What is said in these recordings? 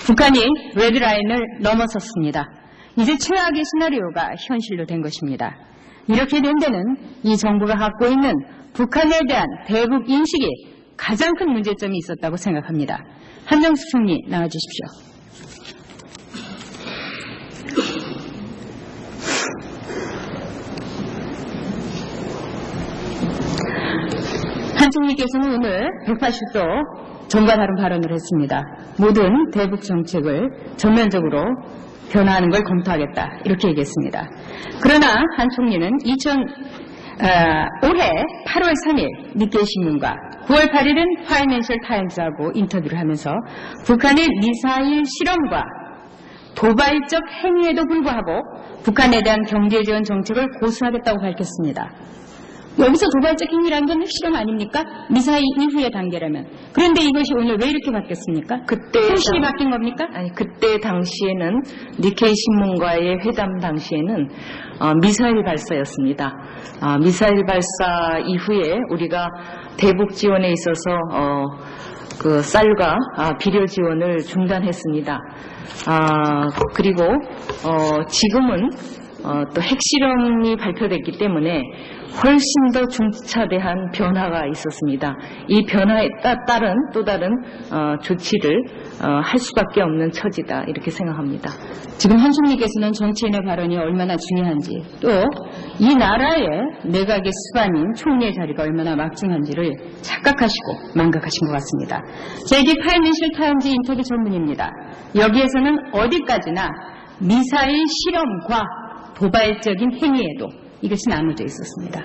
북한이 레드라인을 넘어섰습니다. 이제 최악의 시나리오가 현실로 된 것입니다. 이렇게 된 데는 이 정부가 갖고 있는 북한에 대한 대북 인식이 가장 큰 문제점이 있었다고 생각합니다. 한정숙 총리 나와주십시오. 한 총리께서는 오늘 180도 정과 다른 발언을 했습니다. 모든 대북 정책을 전면적으로 변화하는 걸 검토하겠다 이렇게 얘기했습니다. 그러나 한 총리는 올해 8월 3일 니케이신문과 9월 8일은 파이낸셜 타임즈하고 인터뷰를 하면서 북한의 미사일 실험과 도발적 행위에도 불구하고 북한에 대한 경제지원 정책을 고수하겠다고 밝혔습니다. 여기서 도발적 행위라는 건 핵실험 아닙니까? 미사일 이후의 단계라면. 그런데 이것이 오늘 왜 이렇게 바뀌었습니까? 현실이 바뀐 겁니까? 아니, 그때 당시에는 니케이 신문과의 회담 당시에는 미사일 발사였습니다. 미사일 발사 이후에 우리가 대북 지원에 있어서 그 쌀과 비료 지원을 중단했습니다. 그리고 지금은 또 핵실험이 발표됐기 때문에 훨씬 더 중차대한 변화가 있었습니다. 이 변화에 따른 또 다른 조치를 할 수밖에 없는 처지다 이렇게 생각합니다. 지금 한 총리께서는 정치인의 발언이 얼마나 중요한지 또 이 나라의 내각의 수반인 총리의 자리가 얼마나 막중한지를 착각하시고 망각하신 것 같습니다. 자, 이게 파이낸셜 타임즈 인터뷰 전문입니다. 여기에서는 어디까지나 미사일 실험과 도발적인 행위에도 이것이 나눠져 있었습니다.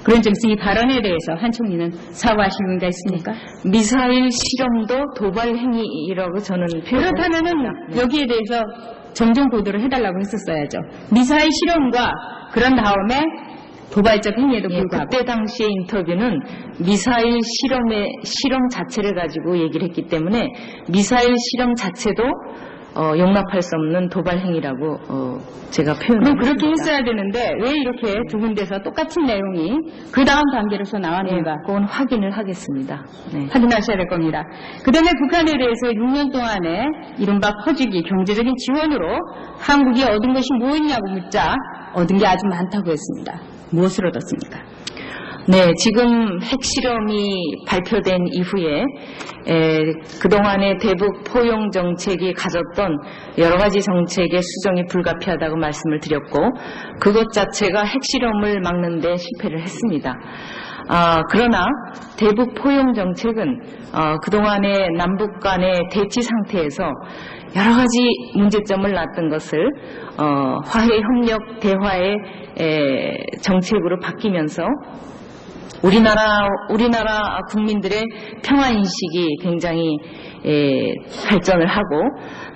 그런 점에서 이 발언에 대해서 한 총리는 사과하실 의미가 있습니까? 미사일 실험도 도발 행위라고 저는 그렇다면은 여기에 대해서 정정 보도를 해달라고 했었어야죠. 미사일 실험과 그런 다음에 도발적 행위에도 불구하고. 그때 당시의 인터뷰는 미사일 실험 자체를 가지고 얘기를 했기 때문에 미사일 실험 자체도 용납할 수 없는 도발 행위라고 제가 표현했습니다. 그럼 그렇게 했어야 되는데 왜 이렇게 두 군데서 똑같은 내용이 그 다음 단계로서 나왔는가? 그건 확인을 하겠습니다. 네. 확인하셔야 될 겁니다. 그 다음에 북한에 대해서 6년 동안에 이른바 퍼주기 경제적인 지원으로 한국이 얻은 것이 무엇이냐고 묻자 얻은 게 아주 많다고 했습니다. 무엇을 얻었습니까? 네, 지금 핵실험이 발표된 이후에 그동안의 대북 포용 정책이 가졌던 여러 가지 정책의 수정이 불가피하다고 말씀을 드렸고 그것 자체가 핵실험을 막는 데 실패를 했습니다. 그러나 대북 포용 정책은 그동안의 남북 간의 대치 상태에서 여러 가지 문제점을 낳았던 것을 화해, 협력, 대화의 정책으로 바뀌면서 우리나라 국민들의 평화인식이 굉장히 발전을 하고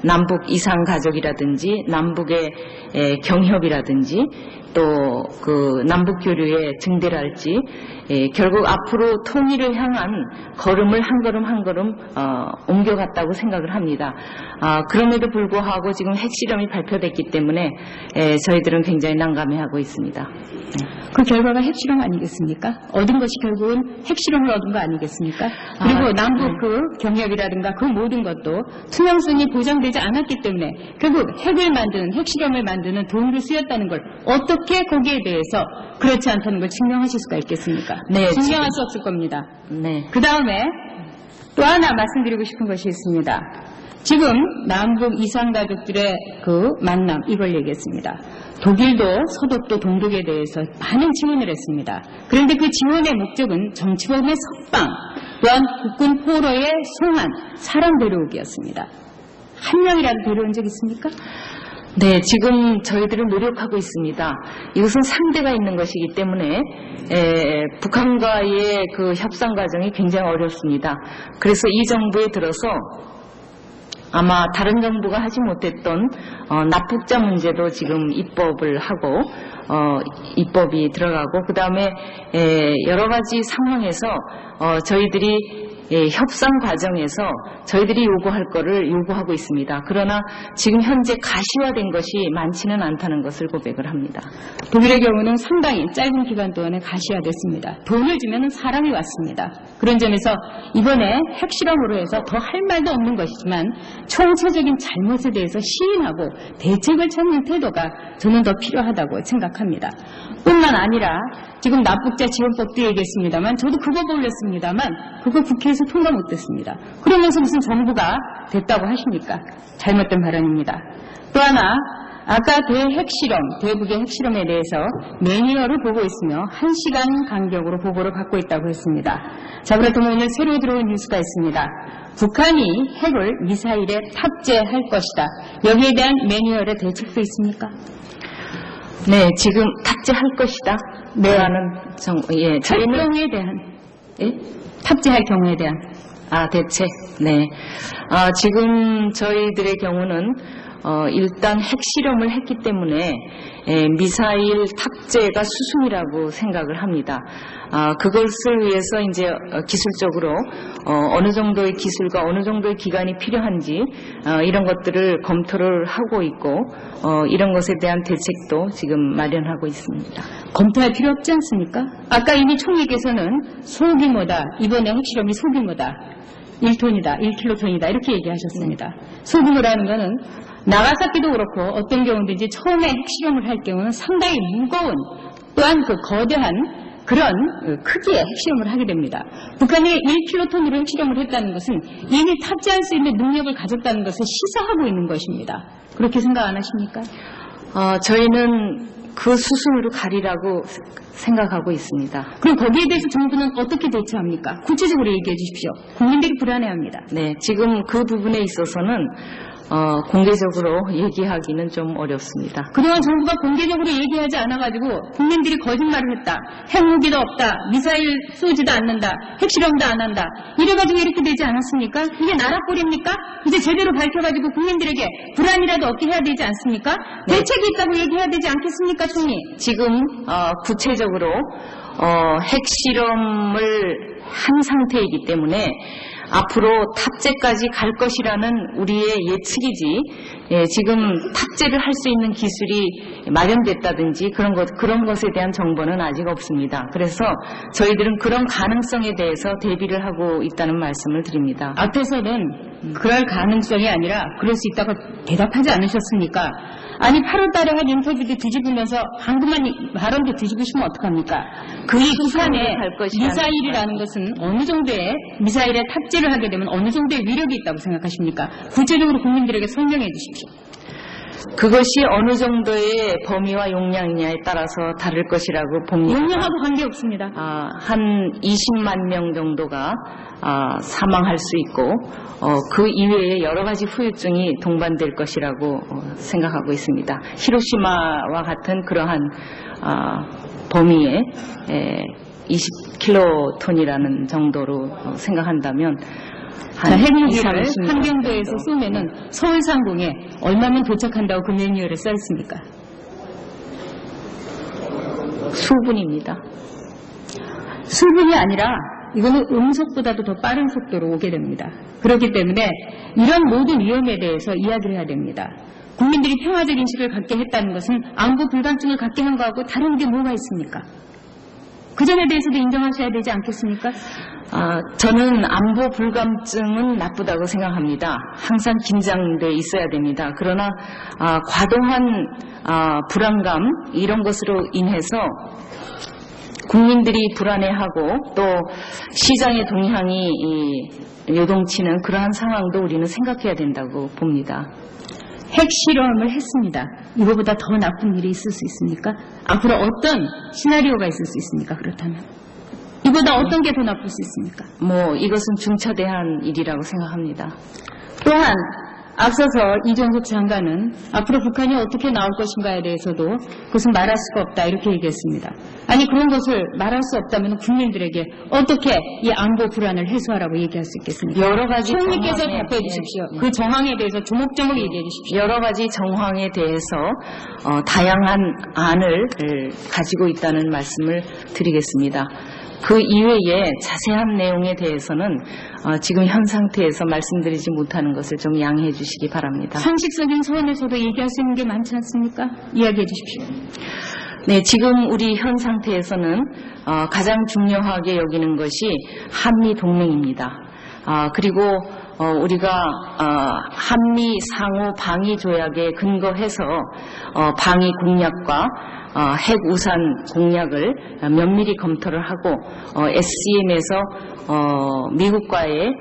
남북 이산가족이라든지 남북의 경협이라든지 또 그 남북 교류의 증대랄지 결국 앞으로 통일을 향한 걸음을 한 걸음 한 걸음 옮겨갔다고 생각을 합니다. 그럼에도 불구하고 지금 핵실험이 발표됐기 때문에 저희들은 굉장히 난감해하고 있습니다. 그 결과가 핵실험 아니겠습니까? 얻은 것이 결국은 핵실험을 얻은 거 아니겠습니까? 그리고 남북 그 경협이라든가 그 모든 것도 투명성이 보장되지 않았기 때문에 결국 핵실험을 만드는 도구를 쓰였다는 걸 어떻게 거기에 대해서 그렇지 않다는 걸 증명하실 수가 있겠습니까? 네, 증명할 수 없을 겁니다. 네. 그 다음에 또 하나 말씀드리고 싶은 것이 있습니다. 지금 남북 이산가족들의 그 만남 이걸 얘기했습니다. 독일도 서독도 동독에 대해서 많은 지원을 했습니다. 그런데 그 지원의 목적은 정치범의 석방 또한 국군 포로의 송환, 사람 데려오기였습니다. 한 명이라도 데려온 적 있습니까? 네, 지금 저희들은 노력하고 있습니다. 이것은 상대가 있는 것이기 때문에 북한과의 그 협상 과정이 굉장히 어렵습니다. 그래서 이 정부에 들어서 아마 다른 정부가 하지 못했던 납북자 문제도 지금 입법을 하고 입법이 들어가고 그 다음에 여러 가지 상황에서 저희들이 협상 과정에서 저희들이 요구할 거를 요구하고 있습니다. 그러나 지금 현재 가시화된 것이 많지는 않다는 것을 고백을 합니다. 독일의 경우는 상당히 짧은 기간 동안에 가시화됐습니다. 돈을 주면 사람이 왔습니다. 그런 점에서 이번에 핵실험으로 해서 더 할 말도 없는 것이지만 총체적인 잘못에 대해서 시인하고 대책을 찾는 태도가 저는 더 필요하다고 생각합니다. 뿐만 아니라 지금 납북자 지원법도 얘기했습니다만 저도 그거 올렸습니다만 그거 국회에서 통과 못됐습니다. 그러면서 무슨 정부가 됐다고 하십니까? 잘못된 발언입니다. 또 하나 아까 대북의 핵실험에 대해서 매니어를 보고 있으며 1시간 간격으로 보고를 받고 있다고 했습니다. 자, 그렇다면 오늘 새로 들어온 뉴스가 있습니다. 북한이 핵을 미사일에 탑재할 것이다. 여기에 대한 매뉴얼의 대책도 있습니까? 네, 지금 탑재할 것이다. 네. 저희는 경우에 대한 탑재할 경우에 대한 대책. 네. 지금 저희들의 경우는 일단 핵실험을 했기 때문에 미사일 탑재가 수순이라고 생각을 합니다. 그것을 위해서 이제 기술적으로 어느 정도의 기술과 어느 정도의 기간이 필요한지 이런 것들을 검토를 하고 있고 이런 것에 대한 대책도 지금 마련하고 있습니다. 검토할 필요 없지 않습니까? 아까 이미 총리께서는 소규모다. 이번에 핵실험이 소규모다. 1톤이다, 1킬로톤이다 이렇게 얘기하셨습니다. 소규모라는 거는 나가사키도 그렇고 어떤 경우든지 처음에 핵실험을 할 경우는 상당히 무거운 또한 그 거대한 그런 크기의 핵실험을 하게 됩니다. 북한이 1킬로톤으로 핵실험을 했다는 것은 이미 탑재할 수 있는 능력을 가졌다는 것을 시사하고 있는 것입니다. 그렇게 생각 안 하십니까? 저희는 그 수순으로 가리라고 생각하고 있습니다. 그럼 거기에 대해서 정부는 어떻게 대처합니까? 구체적으로 얘기해 주십시오. 국민들이 불안해합니다. 네, 지금 그 부분에 있어서는 공개적으로 얘기하기는 좀 어렵습니다. 그동안 정부가 공개적으로 얘기하지 않아가지고 국민들이 거짓말을 했다. 핵무기도 없다. 미사일 쏘지도 않는다. 핵실험도 안 한다. 이래가지고 이렇게 되지 않았습니까? 이게 나라꼴입니까? 이제 제대로 밝혀가지고 국민들에게 불안이라도 없게 해야 되지 않습니까? 네. 대책이 있다고 얘기해야 되지 않겠습니까, 총리? 지금 구체적으로 핵실험을 한 상태이기 때문에 앞으로 탑재까지 갈 것이라는 우리의 예측이지 지금 탑재를 할 수 있는 기술이 마련됐다든지 그런 것에 대한 정보는 아직 없습니다. 그래서 저희들은 그런 가능성에 대해서 대비를 하고 있다는 말씀을 드립니다. 앞에서는 그럴 가능성이 아니라 그럴 수 있다고 대답하지 않으셨습니까? 아니 8월 달에 한 인터뷰도 뒤집으면서 방금만 발언도 뒤집으시면 어떡합니까? 이 북한의 미사일이라는 것은 어느 정도의 미사일에 탑재를 하게 되면 어느 정도의 위력이 있다고 생각하십니까? 구체적으로 국민들에게 설명해 주십시오. 그것이 어느 정도의 범위와 용량이냐에 따라서 다를 것이라고 봅니다. 용량하고 관계없습니다. 한 20만 명 정도가 사망할 수 있고 그 이외에 여러 가지 후유증이 동반될 것이라고 생각하고 있습니다. 히로시마와 같은 그러한 범위의 20킬로톤이라는 정도로 생각한다면 핵무기를 한경도에서 쏘면은 서울 상공에 얼마면 도착한다고 그 매뉴얼에 써 있습니까? 수분입니다. 수분이 아니라 이거는 음속보다도 더 빠른 속도로 오게 됩니다. 그렇기 때문에 이런 모든 위험에 대해서 이야기를 해야 됩니다. 국민들이 평화적 인식을 갖게 했다는 것은 안보 불감증을 갖게 한 거하고 다른 게 뭐가 있습니까? 그 점에 대해서도 인정하셔야 되지 않겠습니까? 저는 안보 불감증은 나쁘다고 생각합니다. 항상 긴장돼 있어야 됩니다. 그러나 과도한 불안감 이런 것으로 인해서 국민들이 불안해하고 또 시장의 동향이 요동치는 그러한 상황도 우리는 생각해야 된다고 봅니다. 핵실험을 했습니다. 이거보다 더 나쁜 일이 있을 수 있습니까? 앞으로 어떤 시나리오가 있을 수 있습니까? 그렇다면 이보다 어떤 게 더 나쁠 수 있습니까? 이것은 중차대한 일이라고 생각합니다. 또한 앞서서 이종석 장관은 앞으로 북한이 어떻게 나올 것인가에 대해서도 그것은 말할 수가 없다 이렇게 얘기했습니다. 아니 그런 것을 말할 수 없다면 국민들에게 어떻게 이 안보 불안을 해소하라고 얘기할 수 있겠습니까? 여러 가지 총리께서 답해 주십시오. 그 정황에 대해서 조목조목 얘기해 주십시오. 여러 가지 정황에 대해서 다양한 안을 가지고 있다는 말씀을 드리겠습니다. 그 이외에 자세한 내용에 대해서는 지금 현 상태에서 말씀드리지 못하는 것을 좀 양해해 주시기 바랍니다. 상식적인 소원에서도 얘기할 수 있는 게 많지 않습니까? 이야기해 주십시오. 네, 지금 우리 현 상태에서는 가장 중요하게 여기는 것이 한미 동맹입니다. 그리고 우리가 한미 상호 방위 조약에 근거해서 방위 공약과 핵 우산 공약을 면밀히 검토를 하고 SCM에서 미국과의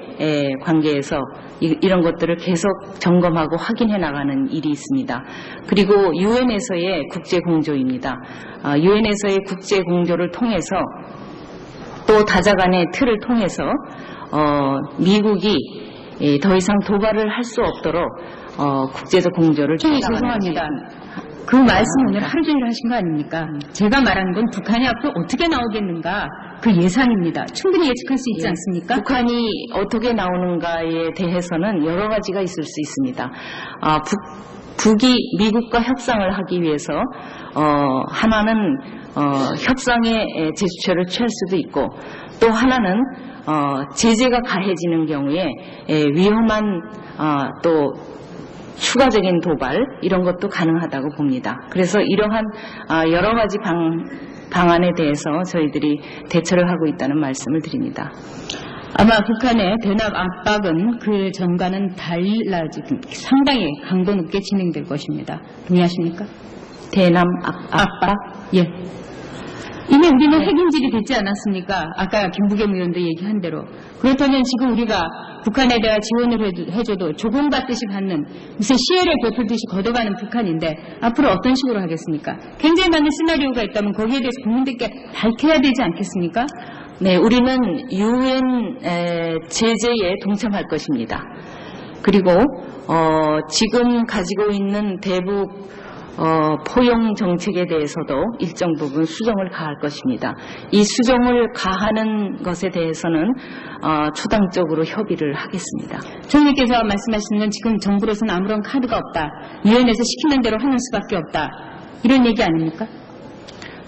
관계에서 이런 것들을 계속 점검하고 확인해 나가는 일이 있습니다. 그리고 유엔에서의 국제 공조입니다. 유엔에서의 국제 공조를 통해서 또 다자간의 틀을 통해서 미국이 더 이상 도발을 할 수 없도록 국제적 공조를 죄송합니다. 그 말씀 오늘 하루 종일 하신 거 아닙니까? 제가 말하는 건 북한이 앞으로 어떻게 나오겠는가 그 예상입니다. 충분히 예측할 수 있지 않습니까? 북한이 어떻게 나오는가에 대해서는 여러 가지가 있을 수 있습니다. 북이 미국과 협상을 하기 위해서 하나는 협상의 제스처를 취할 수도 있고 또 하나는 제재가 가해지는 경우에 위험한 또 추가적인 도발 이런 것도 가능하다고 봅니다. 그래서 이러한 여러 가지 방안에 대해서 저희들이 대처를 하고 있다는 말씀을 드립니다. 아마 북한의 대납 압박은 그 전과는 달라지고 상당히 강도 높게 진행될 것입니다. 동의하십니까? 대남 압박? 예. 이미 우리는 핵인질이 됐지 않았습니까? 아까 김부겸 의원도 얘기한 대로. 그렇다면 지금 우리가 북한에 대한 지원을 해줘도 조공받듯이 받는 무슨 시혜를 베풀듯이 걷어가는 북한인데 앞으로 어떤 식으로 하겠습니까? 굉장히 많은 시나리오가 있다면 거기에 대해서 국민들께 밝혀야 되지 않겠습니까? 네, 우리는 유엔 제재에 동참할 것입니다. 그리고 지금 가지고 있는 대북 포용 정책에 대해서도 일정 부분 수정을 가할 것입니다. 이 수정을 가하는 것에 대해서는 초당적으로 협의를 하겠습니다. 총리께서 말씀하시는 건 지금 정부로서는 아무런 카드가 없다. 유엔에서 시키는 대로 하는 수밖에 없다. 이런 얘기 아닙니까?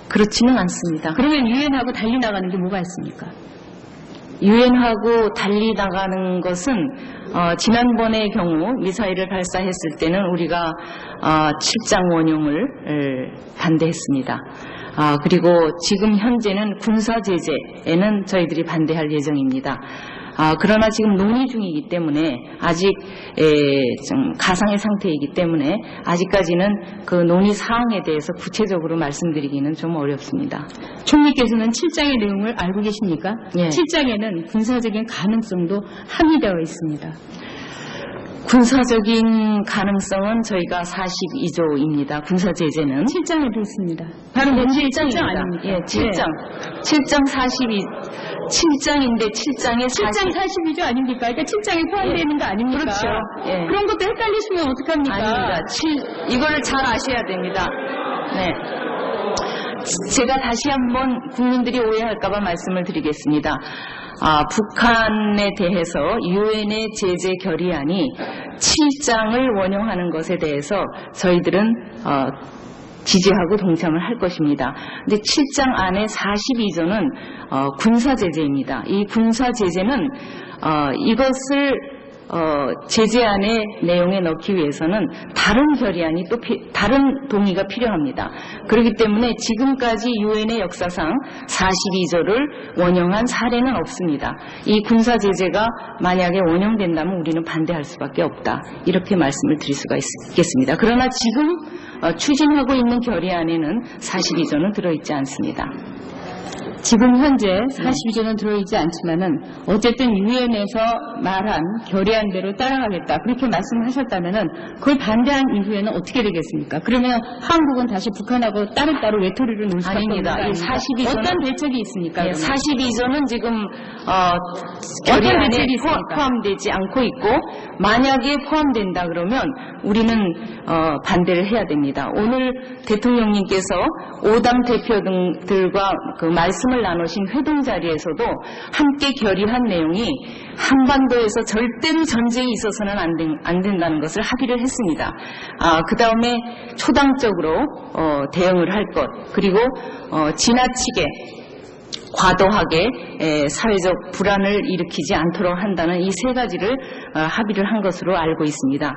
그렇지는 않습니다. 그러면 유엔하고 달리 나가는 게 뭐가 있습니까? 유엔하고 달리 나가는 것은 지난번의 경우 미사일을 발사했을 때는 우리가 7장 원용을 반대했습니다. 그리고 지금 현재는 군사 제재에는 저희들이 반대할 예정입니다. 그러나 지금 논의 중이기 때문에 아직 좀 가상의 상태이기 때문에 아직까지는 그 논의 사항에 대해서 구체적으로 말씀드리기는 좀 어렵습니다. 총리께서는 7장의 내용을 알고 계십니까? 예. 7장에는 군사적인 가능성도 함의되어 있습니다. 군사적인 가능성은 저희가 42조입니다. 군사 제재는 7장에도 있습니다. 바로 네, 7장 아닙니까? 예, 7장. 7장 7장인데 7장에 7장 42조 아닙니까? 그러니까 7장에 포함되어 있는 거 아닙니까? 그렇죠. 예. 그런 것도 헷갈리시면 어떡합니까? 아닙니다. 이거를 잘 아셔야 됩니다. 네. 제가 다시 한번 국민들이 오해할까봐 말씀을 드리겠습니다. 북한에 대해서 유엔의 제재 결의안이 7장을 원용하는 것에 대해서 저희들은 지지하고 동참을 할 것입니다. 근데 7장 안에 42조는 군사 제재입니다. 이 군사 제재는 이것을 제재안의 내용에 넣기 위해서는 다른 결의안이 또 다른 동의가 필요합니다. 그렇기 때문에 지금까지 유엔의 역사상 42조를 원용한 사례는 없습니다. 이 군사 제재가 만약에 원용된다면 우리는 반대할 수밖에 없다. 이렇게 말씀을 드릴 수가 있겠습니다. 그러나 지금 추진하고 있는 결의안에는 42조는 들어있지 않습니다. 지금 현재 42조는 들어있지 않지만은 어쨌든 유엔에서 말한 결의안대로 따라가겠다 그렇게 말씀하셨다면은 그걸 반대한 이후에는 어떻게 되겠습니까? 그러면 한국은 다시 북한하고 따로따로 외톨이를 놓을 수밖에 없는 거 아닙니다. 아닙니까? 42조는 어떤 대책이 있습니까? 네, 그러면? 42조는 지금 어떤 결의안에 대책이 있습니까? 포함되지 않고 있고 만약에 포함된다 그러면 우리는 반대를 해야 됩니다. 오늘 대통령님께서 5당 대표들과 그 말씀을 나누신 회동 자리에서도 함께 결의한 내용이 한반도에서 절대로 전쟁이 있어서는 안 된다는 것을 합의를 했습니다. 그 다음에 초당적으로 대응을 할 것, 그리고 지나치게 과도하게 사회적 불안을 일으키지 않도록 한다는 이 세 가지를 합의를 한 것으로 알고 있습니다.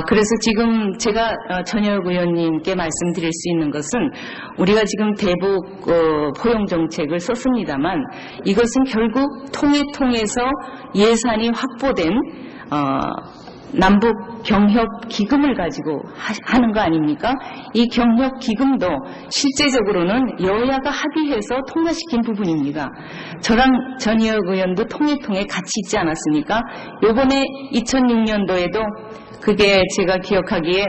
그래서 지금 제가 전혁 의원님께 말씀드릴 수 있는 것은 우리가 지금 대북 포용 정책을 썼습니다만 이것은 결국 통해서 예산이 확보된 남북 경협 기금을 가지고 하는 거 아닙니까? 이 경협 기금도 실제적으로는 여야가 합의해서 통과시킨 부분입니다. 저랑 전희혁 의원도 통해 같이 있지 않았습니까? 요번에 2006년도에도 그게 제가 기억하기에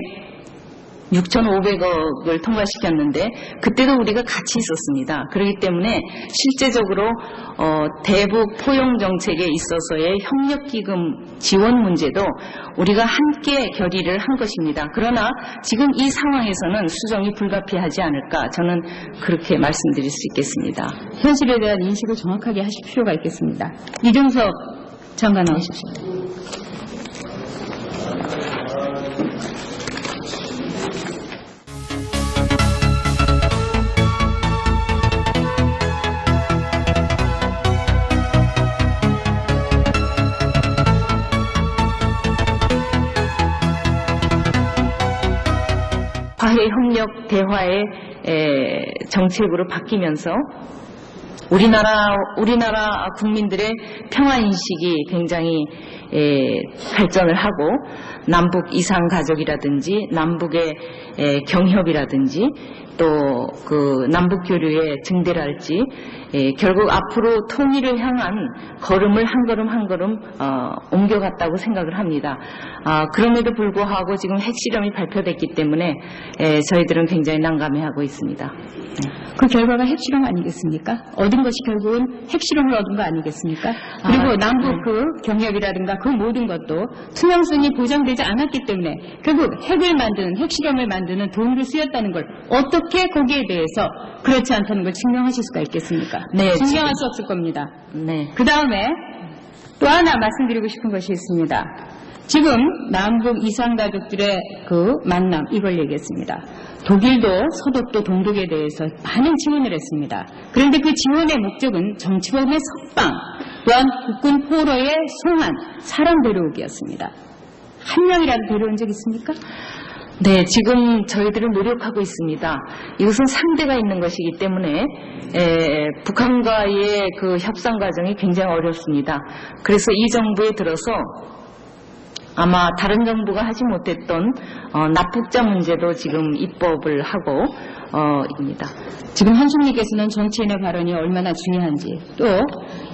6,500억을 통과시켰는데 그때도 우리가 같이 있었습니다. 그렇기 때문에 실제적으로 대북 포용 정책에 있어서의 협력기금 지원 문제도 우리가 함께 결의를 한 것입니다. 그러나 지금 이 상황에서는 수정이 불가피하지 않을까 저는 그렇게 말씀드릴 수 있겠습니다. 현실에 대한 인식을 정확하게 하실 필요가 있겠습니다. 이준석 장관 나오십시오. 화해협력 대화의 정책으로 바뀌면서 우리나라 국민들의 평화인식이 굉장히 발전을 하고 남북 이산가족이라든지 남북의 경협이라든지 또 그 남북 교류의 증대랄지 결국 앞으로 통일을 향한 걸음을 한 걸음 옮겨갔다고 생각을 합니다. 그럼에도 불구하고 지금 핵실험이 발표됐기 때문에 저희들은 굉장히 난감해하고 있습니다. 그 결과가 핵실험 아니겠습니까? 얻은 것이 결국은 핵실험을 얻은 거 아니겠습니까? 그리고 남북 그 경협이라든가 그 모든 것도 투명성이 보장되지 않았기 때문에 결국 핵실험을 만드는 돈으로 쓰였다는 걸 어떻게 거기에 대해서 그렇지 않다는 걸 증명하실 수가 있겠습니까? 네, 증명할 수 없을 겁니다. 네. 그 다음에 또 하나 말씀드리고 싶은 것이 있습니다. 지금 남북 이산가족들의 그 만남 이걸 얘기했습니다. 독일도 서독도 동독에 대해서 많은 지원을 했습니다. 그런데 그 지원의 목적은 정치범의 석방 또한 국군 포로의 송환, 사람 데려오기였습니다. 한 명이라도 데려온 적 있습니까? 네, 지금 저희들은 노력하고 있습니다. 이것은 상대가 있는 것이기 때문에 북한과의 그 협상 과정이 굉장히 어렵습니다. 그래서 이 정부에 들어서 아마 다른 정부가 하지 못했던 납북자 문제도 지금 입법을 하고 입니다. 지금 한총리께서는 정치인의 발언이 얼마나 중요한지 또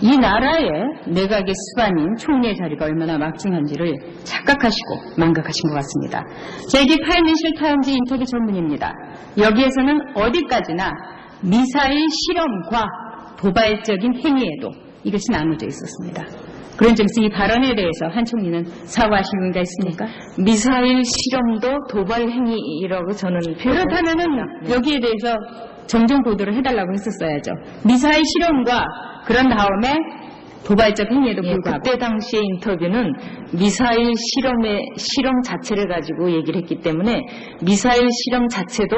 이 나라의 내각의 수반인 총리의 자리가 얼마나 막중한지를 착각하시고 망각하신 것 같습니다. 자, 이게 파이낸셜 타임즈 인터뷰 전문입니다. 여기에서는 어디까지나 미사일 실험과 도발적인 행위에도 이것이 나눠져 있었습니다. 그런 점에서 이 발언에 대해서 한 총리는 사과하실 의무가 있습니까? 미사일 실험도 도발 행위라고 저는 표현을 그렇다면은 여기에 대해서 정정 보도를 해달라고 했었어야죠. 미사일 실험과 그런 다음에 도발적 행위에도 불구하고. 그때 당시의 인터뷰는 미사일 실험 자체를 가지고 얘기를 했기 때문에 미사일 실험 자체도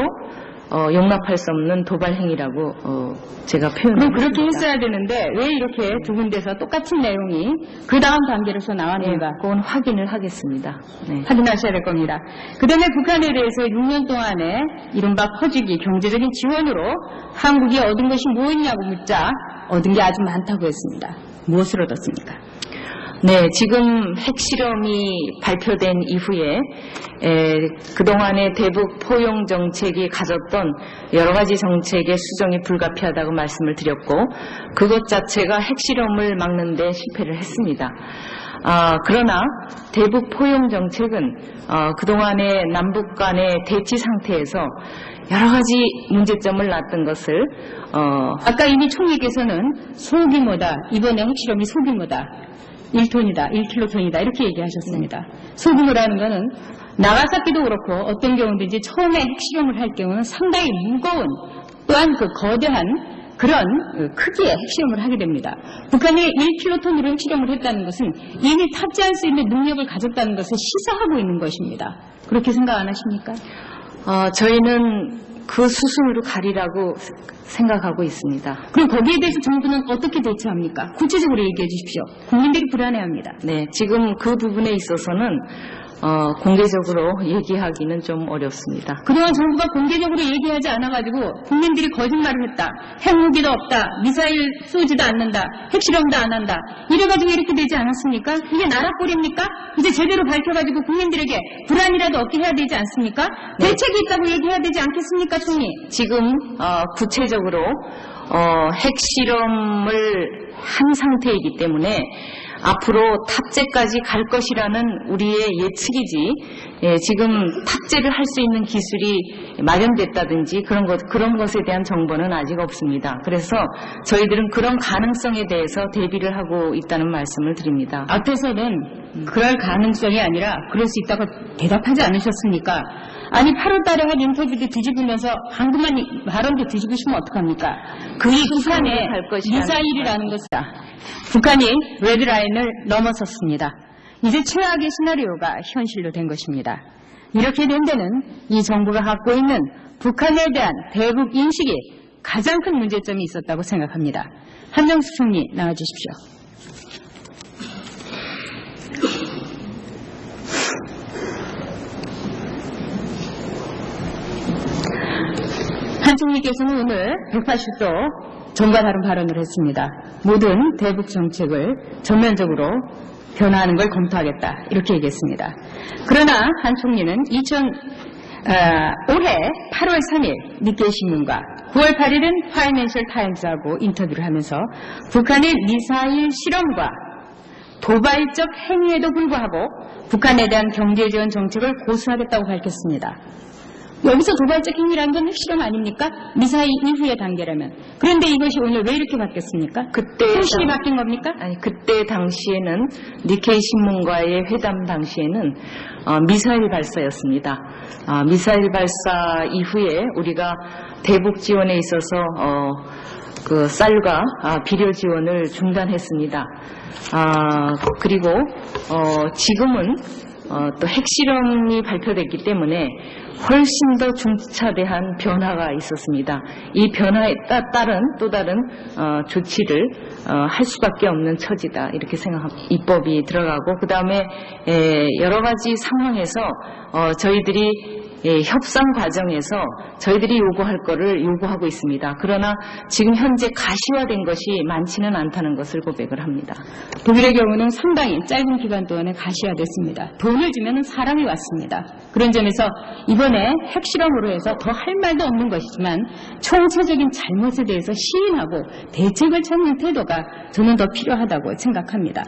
용납할 수 없는 도발 행위라고 제가 표현을 했습니다. 그렇게 했어야 되는데 왜 이렇게 두 군데서 똑같은 내용이 그 다음 단계로서 나왔는가? 그건 확인을 하겠습니다. 네. 확인하셔야 될 겁니다. 그 다음에 북한에 대해서 6년 동안에 이른바 퍼주기 경제적인 지원으로 한국이 얻은 것이 무엇이냐고 묻자 얻은 게 아주 많다고 했습니다. 무엇을 얻었습니까? 네, 지금 핵실험이 발표된 이후에 그동안의 대북 포용 정책이 가졌던 여러 가지 정책의 수정이 불가피하다고 말씀을 드렸고 그것 자체가 핵실험을 막는 데 실패를 했습니다. 그러나 대북 포용 정책은 그동안의 남북 간의 대치 상태에서 여러 가지 문제점을 놨던 것을 아까 이미 총리께서는 소규모다, 이번에 핵실험이 소규모다, 1톤이다, 1킬로톤이다 이렇게 얘기하셨습니다. 소규모라는 거는 나가사키도 그렇고 어떤 경우든지 처음에 핵실험을 할 경우는 상당히 무거운 또한 그 거대한 그런 크기의 핵실험을 하게 됩니다. 북한이 1킬로톤으로 핵실험을 했다는 것은 이미 탑재할 수 있는 능력을 가졌다는 것을 시사하고 있는 것입니다. 그렇게 생각 안 하십니까? 저희는 그 수순으로 가리라고 생각하고 있습니다. 그럼 거기에 대해서 정부는 어떻게 대처합니까? 구체적으로 얘기해 주십시오. 국민들이 불안해합니다. 네, 지금 그 부분에 있어서는 공개적으로 얘기하기는 좀 어렵습니다. 그동안 정부가 공개적으로 얘기하지 않아가지고 국민들이 거짓말을 했다. 핵무기도 없다. 미사일 쏘지도 않는다. 핵실험도 안 한다. 이래가지고 이렇게 되지 않았습니까? 이게 나라꼴입니까? 이제 제대로 밝혀가지고 국민들에게 불안이라도 얻게 해야 되지 않습니까? 네. 대책이 있다고 얘기해야 되지 않겠습니까, 총리? 지금 구체적으로 핵실험을 한 상태이기 때문에 앞으로 탑재까지 갈 것이라는 우리의 예측이지, 지금 탑재를 할 수 있는 기술이 마련됐다든지 그런 것에 대한 정보는 아직 없습니다. 그래서 저희들은 그런 가능성에 대해서 대비를 하고 있다는 말씀을 드립니다. 앞에서는 그럴 가능성이 아니라 그럴 수 있다고 대답하지 않으셨습니까? 아니 8월 달에 한 인터뷰도 뒤집으면서 방금만 발언도 뒤집으시면 어떡합니까? 그게 북한의 갈 것이라는 미사일이라는 것이다. 북한이 레드라인을 넘어섰습니다. 이제 최악의 시나리오가 현실로 된 것입니다. 이렇게 된 데는 이 정부가 갖고 있는 북한에 대한 대북 인식이 가장 큰 문제점이 있었다고 생각합니다. 한정수 총리 나와주십시오. 한 총리께서는 오늘 180도 정과 다른 발언을 했습니다. 모든 대북 정책을 전면적으로 변화하는 걸 검토하겠다 이렇게 얘기했습니다. 그러나 한 총리는 올해 8월 3일 니케이 신문과 9월 8일은 파이낸셜 타임즈하고 인터뷰를 하면서 북한의 미사일 실험과 도발적 행위에도 불구하고 북한에 대한 경제 지원 정책을 고수하겠다고 밝혔습니다. 여기서 도발적 행위라는 건 핵실험 아닙니까? 미사일 이후의 단계라면. 그런데 이것이 오늘 왜 이렇게 바뀌었습니까? 현실이 바뀐 겁니까? 아니, 그때 당시에는 니케이 신문과의 회담 당시에는 미사일 발사였습니다. 미사일 발사 이후에 우리가 대북 지원에 있어서 그 쌀과 비료 지원을 중단했습니다. 그리고 지금은 또 핵실험이 발표됐기 때문에 훨씬 더 중차대한 변화가 있었습니다. 이 변화에 따른 또 다른 조치를 할 수밖에 없는 처지다 이렇게 생각합니다. 입법이 들어가고 그 다음에 여러 가지 상황에서 저희들이 협상 과정에서 저희들이 요구할 거를 요구하고 있습니다. 그러나 지금 현재 가시화된 것이 많지는 않다는 것을 고백을 합니다. 독일의 경우는 상당히 짧은 기간 동안에 가시화됐습니다. 돈을 주면 사람이 왔습니다. 그런 점에서 이번에 핵실험으로 해서 더 할 말도 없는 것이지만 총체적인 잘못에 대해서 시인하고 대책을 찾는 태도가 저는 더 필요하다고 생각합니다.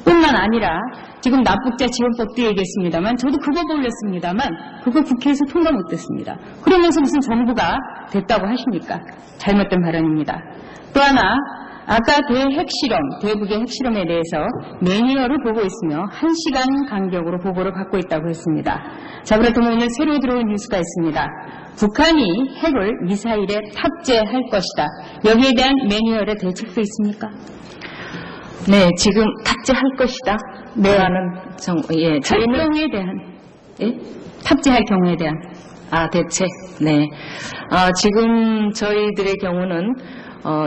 뿐만 아니라 지금 납북자 지원법도 얘기했습니다만 저도 그거 올렸습니다만 그거 국회에서 통과 못됐습니다. 그러면서 무슨 정부가 됐다고 하십니까? 잘못된 발언입니다. 또 하나 아까 대핵실험, 대북의 핵실험에 대해서 매니어를 보고 있으며 1시간 간격으로 보고를 받고 있다고 했습니다. 자, 그렇다면 오늘 새로 들어온 뉴스가 있습니다. 북한이 핵을 미사일에 탑재할 것이다. 여기에 대한 매뉴얼의 대책도 있습니까? 네, 지금 탑재할 것이다. 네. 라는 저희는 경우에 대한 탑재할 경우에 대한 대책. 네. 지금 저희들의 경우는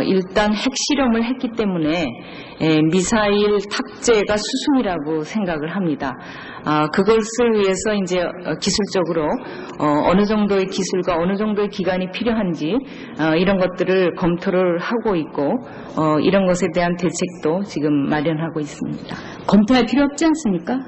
일단 핵실험을 했기 때문에 미사일 탑재가 수순이라고 생각을 합니다. 그것을 위해서 이제 기술적으로 어느 정도의 기술과 어느 정도의 기간이 필요한지 이런 것들을 검토를 하고 있고 이런 것에 대한 대책도 지금 마련하고 있습니다. 검토할 필요 없지 않습니까?